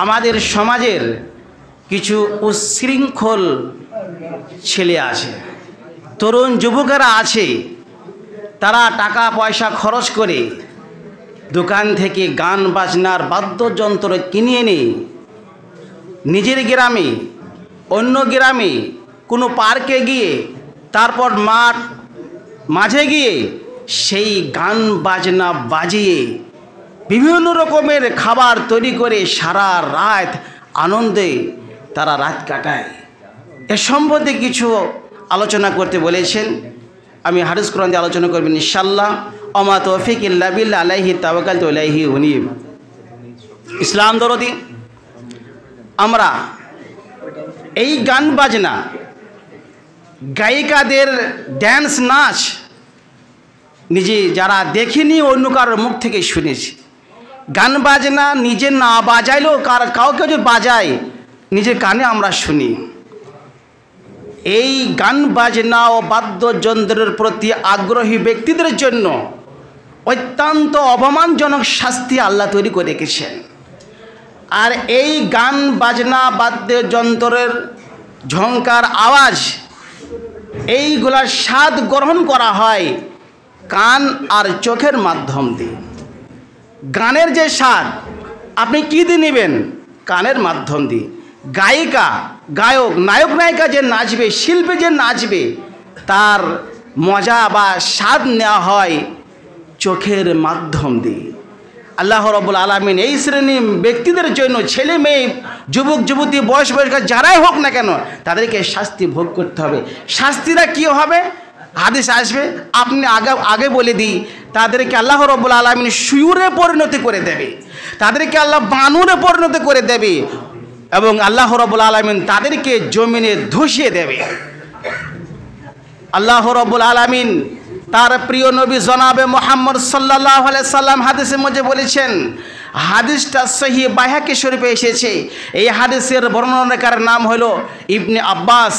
আমাদের সমাজের কিছু উচ্ছৃঙ্খল ছেলে আছে, তরুণ যুবকেরা আছে, তারা টাকা পয়সা খরচ করে দোকান থেকে গান বাজনার বাদ্যযন্ত্র কিনে এনে নিজের গ্রামে, অন্য গ্রামে, কোনো পার্কে গিয়ে, তারপর মাঠ মাঝে গিয়ে সেই গান বাজনা বাজিয়ে বিভিন্ন রকমের খাবার তৈরি করে সারা রাত আনন্দে তারা রাত কাটায়। এ সম্বন্ধে কিছু আলোচনা করতে বলেছেন। আমি হাদিস কোরআন দিয়ে আলোচনা করবেন ইনশাআল্লাহ। ওমা তৌফিক ইল্লা বিল্লাহ আলাইহি তাওয়াক্কালতু ইলাইহি উনীব। ইসলাম দরদি, আমরা এই গান বাজনা, গায়িকাদের ড্যান্স নাচ নিজে যারা দেখিনি, অন্য কারোর মুখ থেকে শুনেছি। গান বাজনা নিজে না বাজাইলেও কাউকে যে বাজায় নিজের কানে আমরা শুনি। এই গান বাজনা ও বাদ্যযন্ত্রের প্রতি আগ্রহী ব্যক্তিদের জন্য অত্যন্ত অপমানজনক শাস্তি আল্লাহ তৈরি করে রেখেছেন। আর এই গান বাজনা বাদ্যযন্ত্রের ঝংকার আওয়াজ, এইগুলার স্বাদ গ্রহণ করা হয় কান আর চোখের মাধ্যম দিয়ে। গানের যে স্বাদ আপনি কী দিয়ে নেবেন? কানের মাধ্যম দিয়ে। গায়িকা, গায়ক, নায়ক নায়িকা যে নাচবে, শিল্পী যে নাচবে, তার মজা বা স্বাদ নেওয়া হয় চোখের মাধ্যম দিয়ে। আল্লাহ রাব্বুল আলামিন এই শ্রেণী ব্যক্তিদের জন্য, ছেলে মেয়ে, যুবক যুবতী, বয়স যারাই হোক না কেন, তাদেরকে শাস্তি ভোগ করতে হবে। শাস্তিটা কী হবে? হাদিস আসবে, আপনি আগে বলে দিই, তাদেরকে আল্লাহ রাব্বুল আলামিন শুয়োরে পরিণতি করে দেবে, তাদেরকে আল্লাহ বানরে পরিণতি করে দেবে, এবং আল্লাহ রাব্বুল আলামিন তাদেরকে জমিনে ধসিয়ে দেবে। আল্লাহ রাব্বুল আলামিন তার প্রিয় নবী জনাবে মুহাম্মদ সাল্লাল্লাহু আলাইহি সাল্লাম হাদিসের মধ্যে বলেছেন, হাদিসটা সহিহ বাইহাকি শরীফে এসেছে। এই হাদিসের বর্ণনাকারীর নাম হলো ইবনে আব্বাস।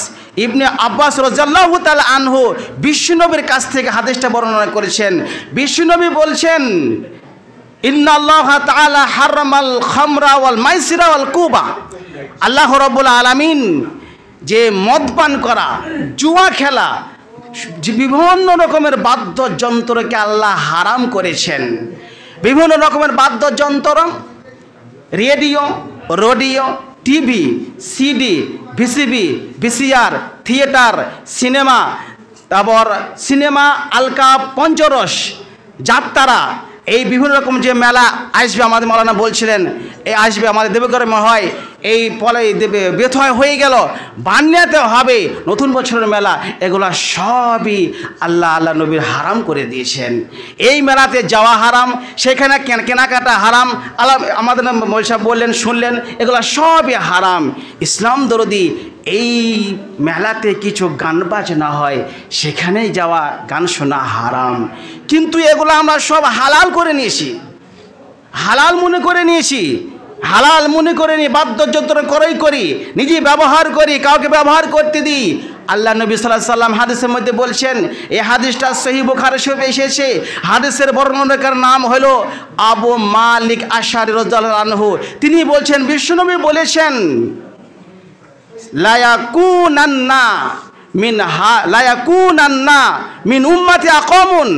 ইবনে আব্বাস রাদিয়াল্লাহু তাআলা আনহু বিশ্বনবীর কাছ থেকে হাদিসটা বর্ণনা করেছেন। বিশ্বনবী বলছেন, ইন্নাল্লাহ তাআলা হারামাল খামরা ওয়াল মাইসিরা ওয়াল কুবা। আল্লাহ রাব্বুল আলামিন যে মদ পান করা, জুয়া খেলা, বিভিন্ন রকমের বাদ্যযন্ত্রকে আল্লাহ হারাম করেছেন। বিভিন্ন রকমের বাদ্যযন্ত্র, radio, TV, CD, VCB, VCR, theatre, cinema, তারপর সিনেমা, আলকা, পঞ্চরস, যাত্রা, এই বিভিন্ন রকম যে মেলা আসবে, আমাদের মাওলানা বলছিলেন এই আসবে, আমাদের দেবগড়ে হয়, এই পলে দেবে বেথয় হয়ে গেল, বান্যাতে হবে নতুন বছরের মেলা, এগুলো সবই আল্লাহ নবীর হারাম করে দিয়েছেন। এই মেলাতে যাওয়া হারাম, সেখানে কেনাকাটা হারাম। আল্লাহ আমাদের মৌলভী বললেন, শুনলেন, এগুলো সবই হারাম। ইসলাম দরদি, এই মেলাতে কিছু গান বাজনা হয়, সেখানেই যাওয়া, গান শোনা হারাম। কিন্তু এগুলো আমরা সব হালাল করে নিয়েছি, হালাল মনে করে নিয়েছি, হালাল মনে করে নিয়ে বাদ্যযন্ত্র করি, নিজে ব্যবহার করি, কাউকে ব্যবহার করতে দিই। আল্লাহ নবী সাল্লাল্লাহু আলাইহি সাল্লাম হাদিসের মধ্যে বলছেন, এই হাদিসটা সহিহ বুখারী শরীফে এসেছে। হাদিসের বর্ণনাকার নাম হলো আবু মালিক আশআরী রাদিয়াল্লাহু আনহু। তিনি বলছেন, বিশ্বনবী বলেছেন, লা ইয়াকুনান্না মিন উম্মতি আকওমুন,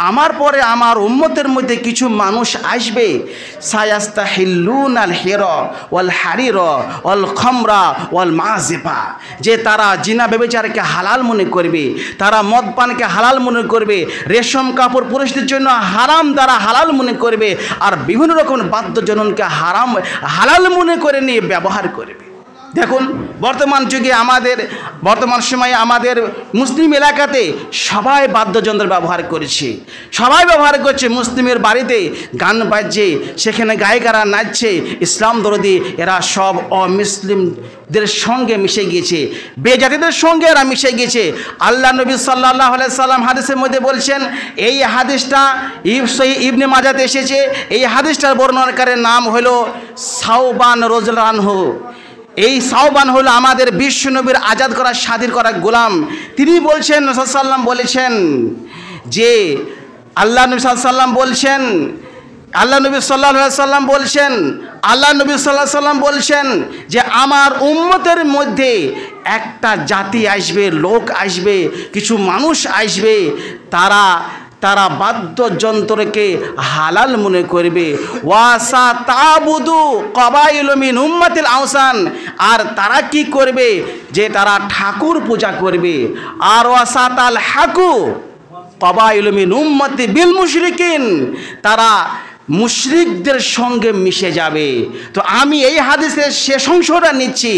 আমার পরে আমার উম্মতের মধ্যে কিছু মানুষ আসবে, সায়াস্তাহিল্লুনাল হিরা ওয়াল হারিরা ওয়াল খামরা ওয়াল মাযিফা, যে তারা জিনা ব্যভিচারকে হালাল মনে করবে, তারা মদ পানকে হালাল মনে করবে, রেশম কাপড় পুরুষদের জন্য হারাম তারা হালাল মনে করবে, আর বিভিন্ন রকম বাদ্যযন্ত্রকে হালাল মনে করে নিয়ে ব্যবহার করবে। দেখুন, বর্তমান যুগে বর্তমান সময়ে আমাদের মুসলিম এলাকাতে সবাই বাদ্যযন্ত্র ব্যবহার করেছে, সবাই ব্যবহার করছে। মুসলিমের বাড়িতে গান বাজছে, সেখানে গায়িকারা নাচছে। ইসলাম দরদি, এরা সব অমুসলিমদের সঙ্গে মিশে গিয়েছে, বেজাতিদের সঙ্গে এরা মিশে গিয়েছে। আল্লাহ নবী সাল্লাল্লাহু আলাইহি সাল্লাম হাদিসের মধ্যে বলছেন, এই হাদিসটা ইবনে মাজাতে এসেছে। এই হাদিসটার বর্ণনাকারীর নাম হলো সাওবান রাদিয়াল্লাহু আনহু। এই সাওবান হলো আমাদের বিশ্বনবীর আজাদ করা, স্বাধীন করা গোলাম। তিনি বলছেন, রাসূল সাল্লাল্লাহু আলাইহি ওয়াসাল্লাম বলেছেন যে, আল্লাহ নবী সাল্লাল্লাহু আলাইহি ওয়াসাল্লাম বলছেন আল্লাহ নবী সাল্লাল্লাহু আলাইহি সাল্লাম বলছেন, আল্লাহ নবী সাল্লাল্লাহু আলাইহি সাল্লাম বলছেন যে আমার উম্মতের মধ্যে একটা জাতি আসবে, লোক আসবে, কিছু মানুষ আসবে, তারা বাদ্যযন্ত্রকে হালাল মনে করবে। ওয়াসা তাবুদু কবাইলু মিন উম্মাতিল আওসান, আর তারা কি করবে যে তারা ঠাকুর পূজা করবে। আর ওয়াসা তাল হাকু কবাইলু মিন উম্মতি বিল মুশরিকিন, তারা মুশরিকদের সঙ্গে মিশে যাবে। তো আমি এই হাদিসের শেষ অংশটা নিচ্ছি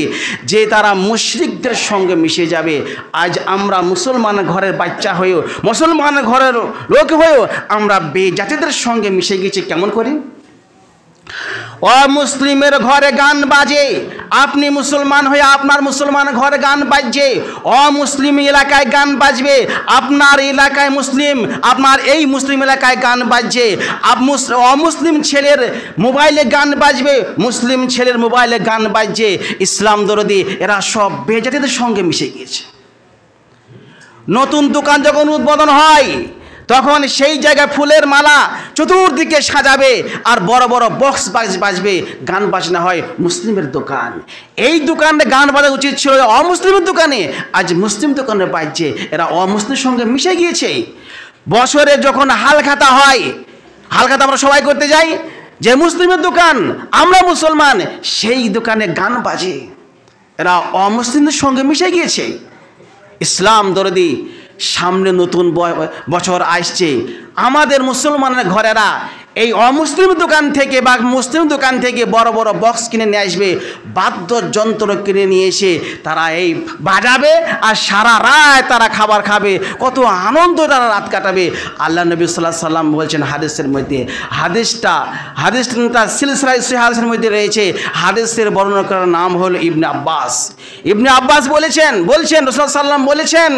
যে তারা মুশরিকদের সঙ্গে মিশে যাবে। আজ আমরা মুসলমান ঘরের বাচ্চা হয়েও, মুসলমান ঘরের লোক হয়েও আমরা বেজাতিদের সঙ্গে মিশে গেছি। কেমন করি? অমুসলিমের ঘরে গান বাজে, আপনি মুসলমান হয়ে আপনার মুসলমান ঘরে গান বাজছে। অমুসলিম এলাকায় গান বাজবে, আপনার এলাকায় মুসলিম, আপনার এই মুসলিম এলাকায় গান বাজছে। অমুসলিম ছেলের মোবাইলে গান বাজবে, মুসলিম ছেলের মোবাইলে গান বাজছে। ইসলাম দরদি এরা সব বেজাতিদের সঙ্গে মিশে গিয়েছে। নতুন দোকান যখন উদ্বোধন হয় তখন সেই জায়গায় ফুলের মালা চতুর্দিকে সাজাবে আর বড় বড় বক্স বাজবে, গান বাজনা হয়। মুসলিমের দোকান, এই দোকানে গান বাজা উচিত ছিল অমুসলিমের দোকানে, আজ মুসলিম দোকানে বাজছে। এরা অমুসলিমের সঙ্গে মিশে গিয়েছে। বছরে যখন হালখাতা হয়, হালখাতা আমরা সবাই করতে যাই, যে মুসলিমের দোকান, আমরা মুসলমান, সেই দোকানে গান বাজে। এরা অমুসলিমদের সঙ্গে মিশে গিয়েছে। ইসলাম দরদি সামনে নতুন বছর আসছে, আমাদের মুসলমানের ঘরেরা এই অমুসলিম দোকান থেকে বা মুসলিম দোকান থেকে বড় বড় বক্স কিনে নিয়ে আসবে, বাদ্যযন্ত্র কিনে নিয়ে এসে তারা এই বাজাবে আর সারা রাত তারা খাবার খাবে, কত আনন্দ তারা রাত কাটাবে। আল্লাহ নবী সাল্লাল্লাহু আলাইহি সাল্লাম বলছেন হাদিসের মধ্যে, হাদিসটা সিলসিলা সহিহ হাদিসের মধ্যে রয়েছে। হাদিসের বর্ণনা করার নাম হলো ইবনে আব্বাস। ইবনে আব্বাস বলছেন রাসূলুল্লাহ সাল্লাল্লাহু আলাইহি সাল্লাম বলেছেন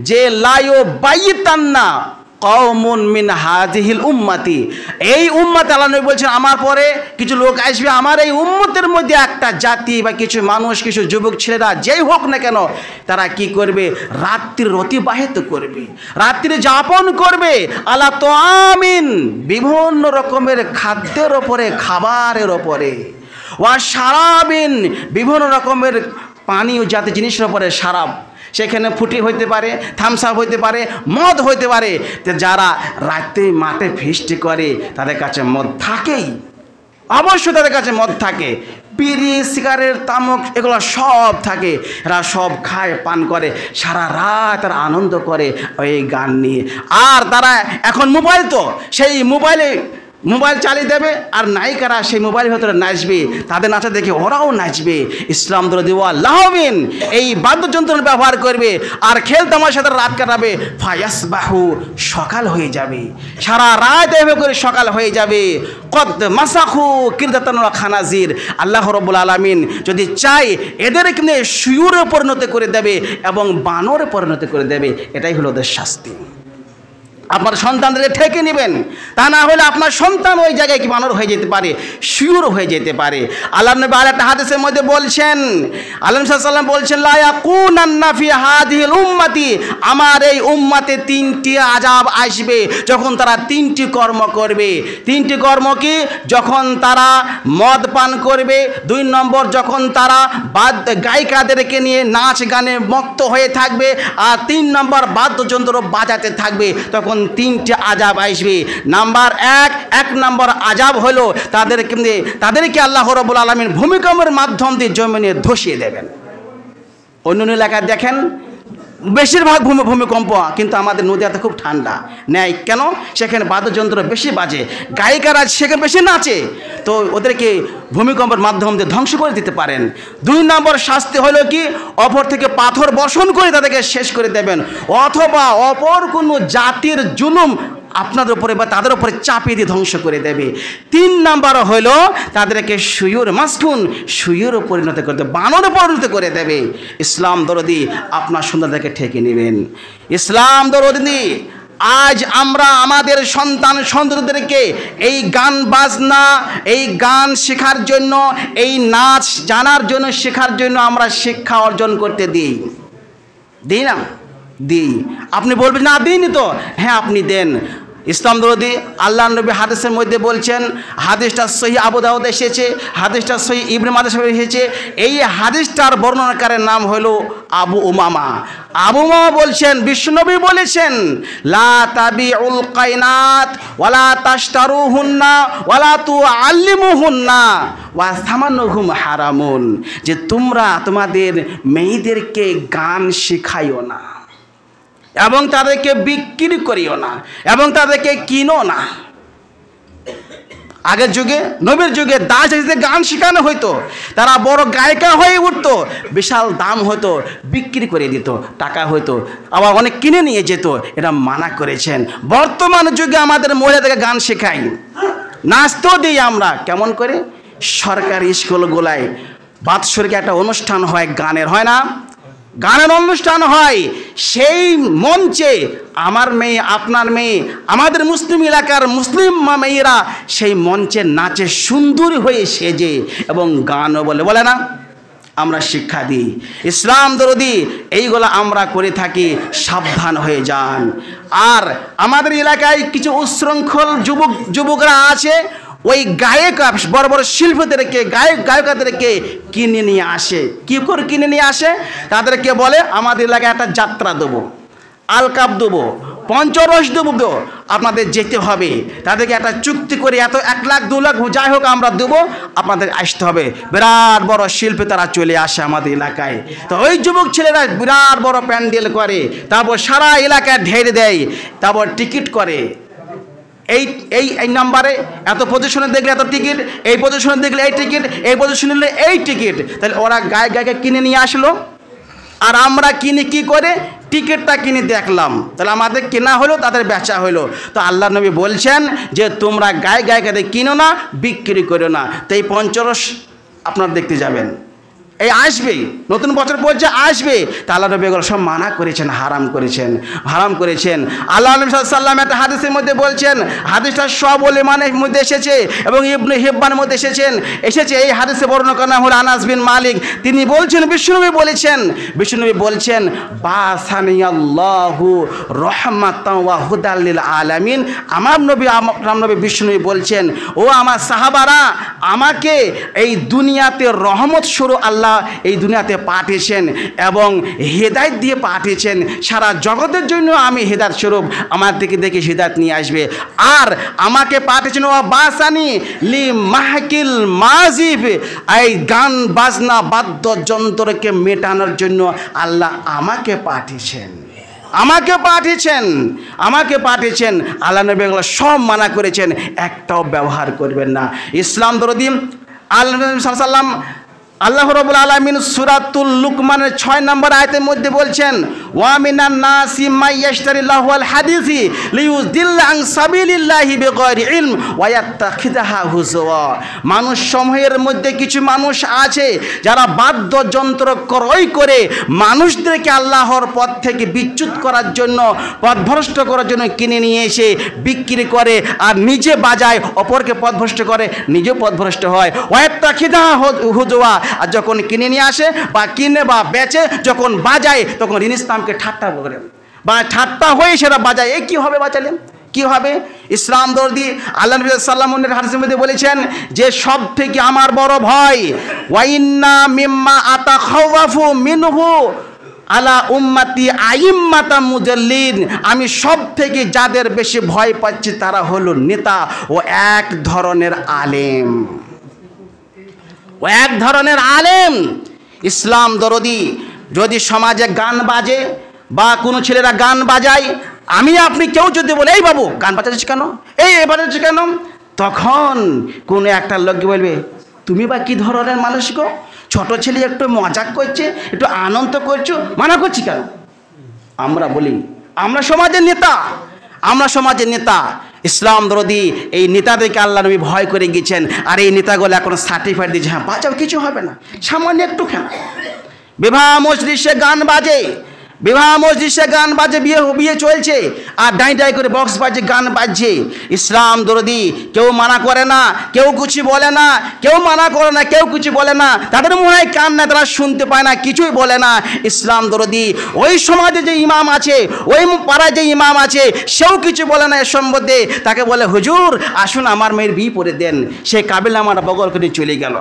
যে লা ইউবাইতান্না কওমুন মিন হাযিহিল উম্মতি, এই উম্মত, আল্লাহ নবী বলছেন আমার পরে কিছু লোক আসবে, আমার এই উম্মতের মধ্যে একটা জাতি বা কিছু মানুষ, কিছু যুবক ছেলেরা যেই হোক না কেন, তারা কি করবে? রাত্রি অতিবাহিত করবে, রাত্রি যাপন করবে। আলা তাআমিন, বিভিন্ন রকমের খাদ্যের ওপরে, খাবারের ওপরে। ওয়া শারাবিন, বিভিন্ন রকমের পানীয় জাতীয় জিনিসের ওপরে। শারাব সেখানে ফুটি হইতে পারে, থামস আপ হইতে পারে, মদ হইতে পারে। তো যারা রাতে মাঠে ফিস্টি করে তাদের কাছে মদ থাকেই, অবশ্যই তাদের কাছে মদ থাকে। বিড়ি, সিগারেট, তামাক এগুলো সব থাকে। এরা সব খায়, পান করে, সারা রাত তারা আনন্দ করে ওই গান নিয়ে। আর তারা এখন মোবাইল, তো সেই মোবাইল চালিয়ে দেবে আর নায়িকারা সেই মোবাইলের ভেতরে নাচবে, তাদের নাচা দেখে ওরাও নাচবে। ইসলাম দরদি ওয়াল্লাহমিন এই বাদ্যযন্ত্র ব্যবহার করবে আর খেল তামাশার সাথে রাত কাটাবে। ফায়াসবাহু, সকাল হয়ে যাবে, সারা রাত এভাবে করে সকাল হয়ে যাবে। কদ মাসাখু কিরদাতান ওয়া খানাজির, আল্লাহ রাব্বুল আলামিন যদি চায় এদের কিন্তু শুয়োরে পরিণত করে দেবে এবং বানরে পরিণত করে দেবে। এটাই হলো ওদের শাস্তি। আপনার সন্তানদেরকে ঠেকে নেবেন, তা না হলে আপনার সন্তান ওই জায়গায় কি বানর হয়ে যেতে পারে, শিউর হয়ে যেতে পারে। আল্লাহ নবী আরেকটা হাদিসের মধ্যে বলছেন, আল্লাহ নবী সাল্লাল্লাহু আলাইহি ওয়াসাল্লাম বলছেন লা ইয়াকুনান্না ফি হাযিহিল উম্মতি, আমার এই উম্মতে তিনটি আযাব আসবে যখন তারা তিনটি কর্ম করবে। তিনটি কর্ম কি? যখন তারা মদ পান করবে, 2 নম্বর যখন তারা গায়িকাদেরকে নিয়ে নাচ গানে মত্ত হয়ে থাকবে, আর 3 নম্বর বাদ্যযন্ত্র বাজাতে থাকবে, তখন 3টি আযাব আসবে। নাম্বার 1 নম্বর আযাব হলো তাদেরকে আল্লাহ রাব্বুল আলামিন ভূমিকম্পের মাধ্যম দিয়ে জমিনে ধসিয়ে দেবেন। অন্য এলাকায় দেখেন বেশিরভাগ ভূমিকম্প, কিন্তু আমাদের নদীতে খুব ঠান্ডা নেই কেন? সেখানে বাদ্যযন্ত্র বেশি বাজে, গায়িকারা সেখানে বেশি নাচে, তো ওদেরকে ভূমিকম্পের মাধ্যম দিয়ে ধ্বংস করে দিতে পারেন। 2 নম্বর শাস্তি হলো কি? অপর থেকে পাথর বর্ষণ করে তাদেরকে শেষ করে দেবেন, অথবা অপর কোনো জাতির জুলুম আপনাদের উপরে বা তাদের উপরে চাপিয়ে দিয়ে ধ্বংস করে দেবে। 3 নাম্বার হলো তাদেরকে শুয়োরে পরিণত করে দেবে, বানরে পরিণত করে দেবে। ইসলাম দরদি আপনার সন্তানদেরকে ঠেকে নেবেন। ইসলাম দরদি আজ আমরা আমাদের সন্তানদেরকে এই গান বাজনা, এই গান শেখার জন্য, এই নাচ জানার জন্য, শেখার জন্য আমরা শিক্ষা অর্জন করতে দিই না? দিই। আপনি বলবেন না দিইনি তো, হ্যাঁ আপনি দেন। ইসলাম দরদি আল্লাহ নবী হাদিসের মধ্যে বলছেন, হাদিসটা সহিহ আবু দাউদ এসেছে, হাদিসটা সহিহ ইবনে মাজাহ এসেছে। এই হাদিসটার বর্ণনাকারের নাম হলো আবু উমামা। আবু উমামা বলছেন, বিশ্বনবী বলেছেন, লা তাবিউল কাইনাত ওয়ালা তাশতারুহুন্না ওয়ালা তুআল্লিমুহুন্না ওয়া সামানুহুম হারামুন, যে তোমরা তোমাদের মেয়েদেরকে গান শেখাইও না এবং তাদেরকে বিক্রি করিও না এবং তাদেরকে কিনো না। আগের যুগে, নবীর যুগে দাস দাসীদের গান শেখানো হইতো, তারা বড় গায়িকা হয়ে উঠতো, বিশাল দাম হতো, বিক্রি করে দিত, টাকা হইতো, আবার অনেক কিনে নিয়ে যেত। এটা মানা করেছেন। বর্তমান যুগে আমাদের মহিলাদেরকে গান শেখাই, নাচতেও দিই আমরা। কেমন করে? সরকারি স্কুলগুলায় বাৎসরিক একটা অনুষ্ঠান হয় গানের, হয় না? গানের অনুষ্ঠান হয়, সেই মঞ্চে আমার মেয়ে, আপনার মেয়ে, আমাদের মুসলিম এলাকার মুসলিম মেয়েরা সেই মঞ্চে নাচে সুন্দরী হয়ে সেজে এবং গানও বলে না, আমরা শিক্ষা দিই। ইসলাম দরদি এইগুলো আমরা করে থাকি, সাবধান হয়ে যান। আর আমাদের এলাকায় কিছু উচ্ছৃঙ্খল যুবকরা আছে, ওই গায়ক বড় বড় শিল্পীদেরকে, গায়িকাদেরকে কিনে নিয়ে আসে। কী করে কিনে নিয়ে আসে? তাদেরকে বলে, আমাদের এলাকায় একটা যাত্রা দেবো, আলকাপ দেবো, পঞ্চরস দেবো, আপনাদের যেতে হবে। তাদেরকে একটা চুক্তি করে এত 1 লাখ 2 লাখ যাই হোক আমরা দেবো, আপনাদের আসতে হবে। বিরাট বড় শিল্পী তারা চলে আসে আমাদের এলাকায়। তো ওই যুবক ছেলেরা বিরাট বড় প্যান্ডেল করে, তারপর সারা এলাকায় ঢের দেয়, তারপর টিকিট করে। এই নাম্বারে এত পজিশনে দেখলে এত টিকিট, এই পজিশনে দেখলে এই টিকিট, এই পজিশনে নিলে এই টিকিট। তাহলে ওরা গায়িকা কিনে নিয়ে আসলো, আর আমরা কিনে কি করে? টিকিটটা কিনে দেখলাম, তাহলে আমাদের কেনা হলো, তাদের বেচা হলো। তো আল্লাহ নবী বলছেন যে তোমরা গায়িকাদের কিনো না, বিক্রি করো না। তো এই পঞ্চরস আপনারা দেখতে যাবেন, এই আসবেই, নতুন বছর পড়ছে আসবে। তা আল্লাহ নবী এগুলো সব মানা করেছেন, হারাম করেছেন। আল্লাহ নবী সাল্লাল্লাহু আলাইহি ওয়াসাল্লাম একটা হাদিসের মধ্যে বলছেন, হাদিসটা সবল ইমানের মধ্যে এসেছে এবং ইবনে হিব্বানের মধ্যে এসেছে। এই হাদিসে বর্ণনা করা হলো আনাস বিন মালিক, তিনি বলছেন, বিশ্বনবী বলছেন বাসানিয়াল্লাহু রাহমাতান ওয়া হুদাল লিল আলামিন। আমার নবী বিশ্বনবী বলছেন, ও আমার সাহাবারা, আমাকে এই দুনিয়াতে রহমত স্বরূপ আল্লাহ এই দুনিয়াতে পাঠিয়েছেন এবং হেদায়েত দিয়ে পাঠিয়েছেন। সারা জগতের জন্য আমি হেদায়েত স্বরূপ, আমার দিকে দেখে হেদায়েত নিয়ে আসবে। আর আমাকে পাঠিয়েছেন ওয়া বাসানি লি মাহকিল মাজিব, এই গান বাজনা বাদ্যযন্ত্রকে মেটানোর জন্য আল্লাহ আমাকে পাঠিয়েছেন। আল্লাহ নবী এগুলো সব মানা করেছেন, একটাও ব্যবহার করবেন না। ইসলাম দরদি আল্লাহ নবী সাল্লাল্লাহু আলাইহি ওয়াসাল্লাম, আল্লাহ রাব্বুল আলামিন সূরাতুল লুকমানের 6 নম্বর আয়াতের মধ্যে বলছেন, ওয়া মিনান নাসি মাইয়াশতারি লাহুল হাদিসি লিয়ুদিল্লা আন সাবিলিল্লাহি বিগয়রি ইলম ওয়া ইয়াত্তাখিযুহা হুজওয়া। মানুষ সমূহের মধ্যে কিছু মানুষ আছে যারা বাদ্যযন্ত্র ক্রয় করে মানুষদেরকে আল্লাহর পথ থেকে বিচ্যুত করার জন্য, পথভ্রষ্ট করার জন্য কিনে নিয়ে এসে বিক্রি করে, আর নিজে বাজায়, অপরকে পথভ্রষ্ট করে, নিজেও পথভ্রষ্ট হয়। ওয়া ইয়াত্তাখিযুহা হুজওয়া, আর যখন কিনে নিয়ে আসে বা কিনে বা বেচে, যখন বাজায় তখন ঋণ ইসলামকে ঠাট্টা করে বা ঠাট্টা হয়ে সেটা বাজায়। এই কী হবে বাঁচালে? কি হবে? ইসলাম দরদি আল্লাহ নবী সাল্লাল্লাহু আলাইহি ওয়াসাল্লামের হাদিসের মধ্যে বলেছেন যে সব থেকে আমার বড় ভয়, ওয়াইন্না মিম্মা আতাখাওয়াফু মিনহু আলা উম্মতি আইম্মাতা মুজাল্লিন, আমি সব থেকে যাদের বেশি ভয় পাচ্ছি তারা হলো নেতা ও এক ধরনের আলেম। ইসলাম দরদি যদি সমাজে গান বাজে বা কোনো ছেলেরা গান বাজায়, আমি আপনি কেউ যদি বলে, এই বাবু গান বাজাচ্ছিস কেন, এই বাজাচ্ছিস কেন, তখন কোনো একটা লোককে বলবে, তুমি বা কী ধরনের মানুষ গো, ছোট ছেলে একটু মজাক করছে, একটু আনন্দ করছো, মানা করছি কেন? আমরা বলি আমরা সমাজের নেতা। ইসলাম দরদি এই নেতাদেরকে আল্লাহ নবী ভয় করে গেছেন, আর এই নেতাগুলো এখন সার্টিফাইড দিয়েছে, হ্যাঁ বাঁচাও, কিছু হবে না, সামান্য একটু খেলা। বিবাহ মজলিসে গান বাজে, বিবাহ মসজিদে গান বাজে, বিয়ে চলছে, আর ডাই করে বক্স বাজে, গান বাজছে। ইসলাম দরদি কেউ মানা করে না, কেউ কিছু বলে না, কেউ মানা করে না, কেউ কিছু বলে না। তাদের মনে হয় কান না, তারা শুনতে পায় না, কিছুই বলে না। ইসলাম দরদি ওই সমাজে যে ইমাম আছে, ওই পাড়ায় যে ইমাম আছে, সেও কিছু বলে না এর সম্বন্ধে। তাকে বলে হুজুর আসুন আমার মেয়ের বিয়ে পড়ে দেন, সে কাবিল আমার বগল করে চলে গেল।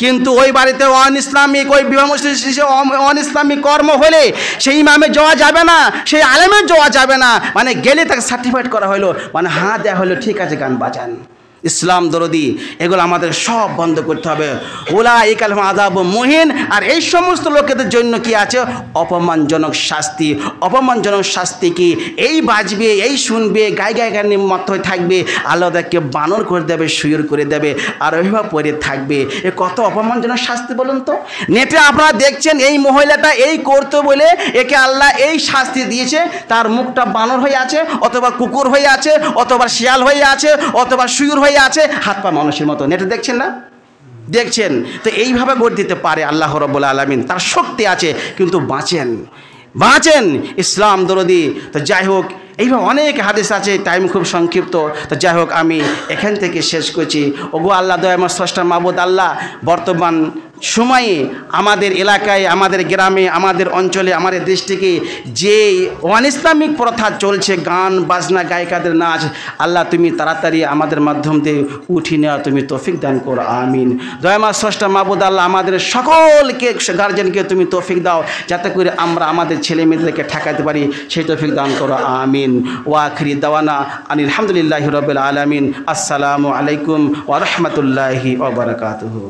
কিন্তু ওই বাড়িতে অন ইসলামিক, ওই বিবাহ মসজিদে অন ইসলামিক কর্ম হলে সেই ইমামে যাওয়া যাবে না, সেই আলেমের যাওয়া যাবে না। মানে গেলে তাকে সার্টিফাইড করা হলো, মানে হাঁ দেওয়া হলো, ঠিক আছে গান বাজান। ইসলাম দরদি এগুলো আমাদের সব বন্ধ করতে হবে। উলাইকা লাহুম আযাবুম মুহিন। আর এই সমস্ত লোকেদের জন্য কি আছে? অপমানজনক শাস্তি। অপমানজনক শাস্তি কি? এই বাজবে, এই শুনবে, গানে মত হয়ে থাকবে, আল্লাহ তাকে বানর করে দেবে, শুয়োর করে দেবে, আর ওইভাবে পড়ে থাকবে। এ কত অপমানজনক শাস্তি বলুন তো। নেটে আপনারা দেখছেন এই মহিলাটা এই করতো বলে একে আল্লাহ এই শাস্তি দিয়েছে। তার মুখটা বানর হয়ে আছে, অথবা কুকুর হয়ে আছে, অথবা শিয়াল হয়ে আছে, অথবা শুয়োর হয়ে আছে, হাত পা মানুষের মতো। নেটে দেখছেন না? দেখছেন তো। এইভাবে গড়ে দিতে পারে আল্লাহ রাব্বুল আলামিন, তার শক্তি আছে। কিন্তু বাঁচেন ইসলাম দরদি। তো যাই হোক, এইভাবে অনেক হাদিস আছে, টাইম খুব সংক্ষিপ্ত। তো যাই হোক আমি এখান থেকে শেষ করছি। ওগো আল্লাহ দয়াময় স্রষ্টা মাবুদ আল্লাহ, বর্তমান সময়ে আমাদের এলাকায়, আমাদের গ্রামে, আমাদের অঞ্চলে, আমাদের দেশ থেকে যে অন ইসলামিক প্রথা চলছে, গান বাজনা, গায়িকাদের নাচ, আল্লাহ তুমি তাড়াতাড়ি আমাদের মাধ্যম দিয়ে উঠি নেওয়া তুমি তৌফিক দান করো, আমিন। দয়াময় স্রষ্টা মাবুদ আল্লাহ, আমাদের সকলকে গার্জেনকে তুমি তৌফিক দাও, যাতে করে আমরা আমাদের ছেলে মেয়েদেরকে ঠেকাতে পারি, সেই তৌফিক দান করো, আমিন। ওয়া আখিরি দাওয়ানা আনিল হামদুলিল্লাহি রাব্বিল আলামিন। আসসালামু আলাইকুম ওয়া রাহমাতুল্লাহি ওয়া বারাকাতুহু।